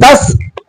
10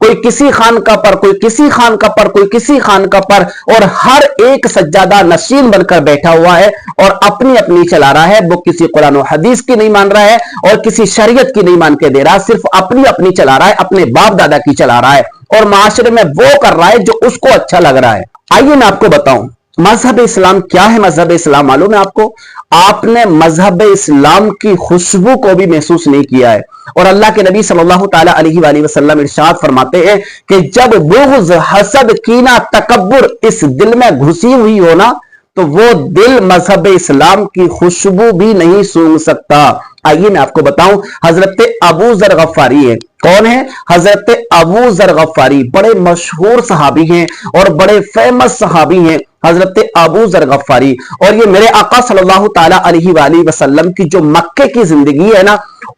کوئی کسی خانقاہ پر، کوئی کسی خانقاہ پر، کوئی کسی خانقاہ پر، اور ہر ایک سجادہ نشین بن کر بیٹھا ہوا ہے اور اپنی اپنی چلا رہا ہے. وہ کسی قرآن و حدیث کی نہیں مان رہا ہے اور کسی شریعت کی نہیں مان کے دے رہا، صرف اپنی اپنی چلا رہا ہے، اپنے باپ دادا کی چلا رہا ہے اور معاشرے میں وہ کر رہا ہے جو اس کو اچھا لگ رہا ہے. آئیے میں آپ کو بتاؤں مذہب اسلام کیا ہے. مذہب اسلام معلوم ہے آپ کو؟ آپ نے مذہب اسلام کی خوشبو کو بھی محسوس نہیں کیا ہے. اور اللہ کے نبی صلی اللہ تعالی علیہ وآلہ وسلم ارشاد فرماتے ہیں کہ جب بغض، حسد، کینہ، تکبر اس دل میں گھسی ہوئی ہو نا، تو وہ دل مذہب اسلام کی خوشبو بھی نہیں سونگھ سکتا. آئیے میں آپ کو بتاؤں، حضرت ابو ذر غفاری ہے. کون ہے؟ حضرت ابو ذر غفاری بڑے مشہور صحابی ہیں اور بڑے فیمس صحابی ہیں حضرت ابو ذر غفاری. اور یہ میرے آقا صلی اللہ تعالی علیہ وآلہ وسلم کی جو مکے کی زندگی ہے نا،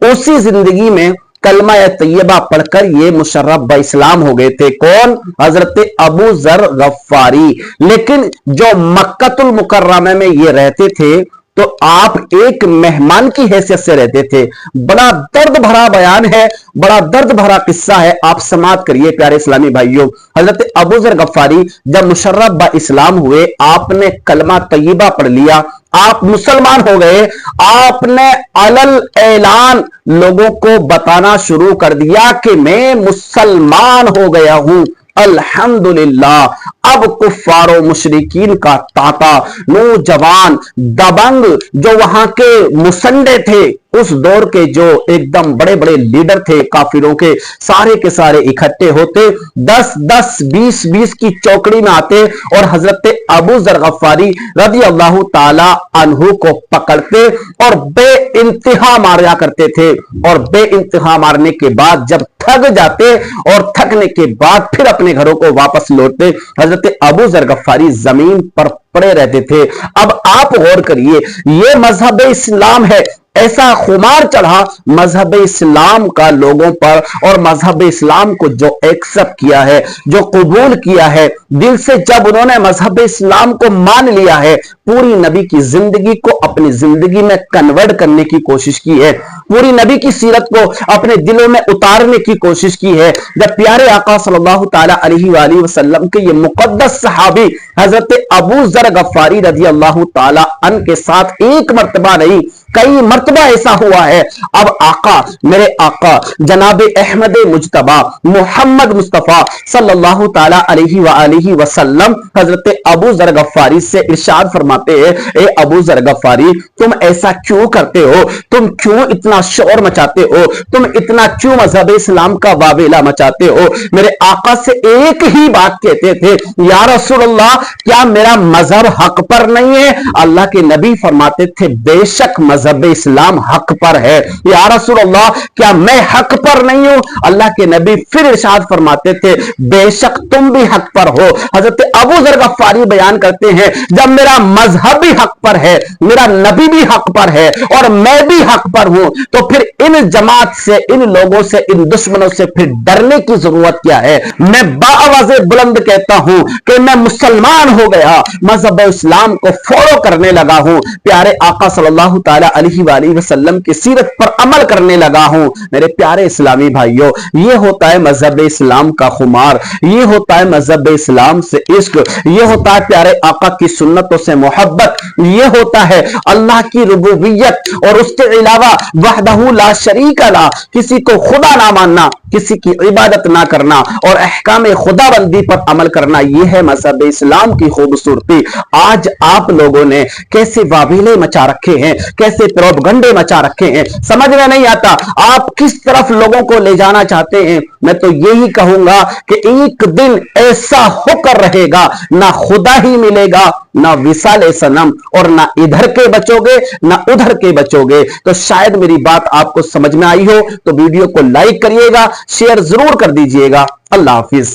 اسی زندگی میں کلمہ طیبہ پڑھ کر یہ مشرف با اسلام ہو گئے تھے. کون؟ حضرت ابو ذر غفاری. لیکن جو مکۃ المکرمہ میں یہ رہتے تھے تو آپ ایک مہمان کی حیثیت سے رہتے تھے. بڑا درد بھرا بیان ہے، بڑا درد بھرا قصہ ہے، آپ سماعت کریے پیارے اسلامی بھائیوں. حضرت ابو ذر غفاری جب مشرف با اسلام ہوئے، آپ نے کلمہ طیبہ پڑھ لیا، آپ مسلمان ہو گئے. آپ نے علل اعلان لوگوں کو بتانا شروع کر دیا کہ میں مسلمان ہو گیا ہوں. الحمدللہ. اب کفار و مشرکین کا طاقہ، نوجوان دبنگ جو وہاں کے مسنڈے تھے، اس دور کے جو ایک دم بڑے بڑے لیڈر تھے کافروں کے سارے اکٹھے ہوتے، 10-10 20 کی چوکڑی میں آتے اور حضرت ابو ذر غفاری رضی اللہ تعالی عنہ کو پکڑتے اور بے انتہا ماریا کرتے تھے. اور بے انتہا مارنے کے بعد جب تھک جاتے اور تھکنے کے بعد پھر اپنے گھروں کو واپس لوٹتے، حضرت ابو ذر غفاری زمین پر پڑے رہتے تھے. اب آپ غور کریے، یہ مذہب اسلام ہے. ایسا خمار چڑھا مذہب اسلام کا لوگوں پر، اور مذہب اسلام کو جو ایکسپٹ کیا ہے، جو قبول کیا ہے دل سے، جب انہوں نے مذہب اسلام کو مان لیا ہے، پوری نبی کی زندگی کو اپنی زندگی میں کنورٹ کرنے کی کوشش کی ہے، پوری نبی کی سیرت کو اپنے دلوں میں اتارنے کی کوشش کی ہے. جب پیارے آقا صلی اللہ تعالی علیہ وآلہ وسلم کے یہ مقدس صحابی حضرت ابو ذر غفاری رضی اللہ تعالی عنہ کے ساتھ ایک مرتبہ نہیں کئی مرتبہ ایسا ہوا ہے، اب آقا، میرے آقا جناب احمد مجتبی محمد مصطفیٰ صلی اللہ تعالی علیہ وآلہ وسلم حضرت ابو ذر غفاری سے ارشاد فرماتے ہیں، اے ابو ذر غفاری، تم ایسا کیوں کرتے ہو؟ تم کیوں اتنا شور مچاتے ہو؟ تم اتنا کیوں مذہب اسلام کا واویلا مچاتے ہو؟ میرے آقا سے ایک ہی بات کہتے تھے، یا رسول اللہ، کیا میرا مذہب حق پر نہیں ہے؟ اللہ کے نبی فرماتے تھے، بے شک مذہب اسلام حق پر ہے. یا رسول اللہ، کیا میں حق پر نہیں ہوں؟ اللہ کے نبی پھر ارشاد فرماتے تھے، بے شک تم بھی حق پر ہو. حضرت ابو ذر غفاری بیان کرتے ہیں، جب میرا مذہب بھی حق پر ہے، میرا نبی بھی حق پر ہے اور میں بھی حق پر ہوں، تو پھر ان جماعت سے، ان لوگوں سے، ان دشمنوں سے پھر ڈرنے کی ضرورت کیا ہے؟ میں باآواز بلند کہتا ہوں کہ میں مسلمان ہو گیا، مذہب اسلام کو فالو کرنے لگا ہوں، پیارے آقا صلی اللہ تعالی علیہ وآلہ وسلم کی سیرت پر عمل کرنے لگا ہوں. میرے پیارے اسلامی بھائیوں، یہ ہوتا ہے مذہب اسلام کا خمار، یہ ہوتا ہے مذہب اسلام سے عشق، یہ ہوتا ہے پیارے آقا کی سنتوں سے محبت، یہ ہوتا ہے اللہ کی ربوبیت اور اس کے علاوہ وحدہ لا شریک لا، کسی کو خدا نہ ماننا، کسی کی عبادت نہ کرنا اور احکام خدا بندی پر عمل کرنا. یہ ہے مذہب اسلام کی خوبصورتی. آج آپ لوگوں نے کیسے واویلے مچا رکھے ہیں، کیسے پروپگنڈے مچا رکھے ہیں، سمجھ میں نہیں آتا آپ کس طرف لوگوں کو لے جانا چاہتے ہیں. میں تو یہی کہوں گا کہ ایک دن ایسا ہو کر رہے گا، نہ خدا ہی ملے گا، نہ وصال صنم، اور نہ ادھر کے بچو گے نہ ادھر کے بچو گے. تو شاید میری بات آپ کو سمجھ میں آئی ہو، تو ویڈیو کو لائک کریے گا، شیئر ضرور کر دیجئے گا. اللہ حافظ.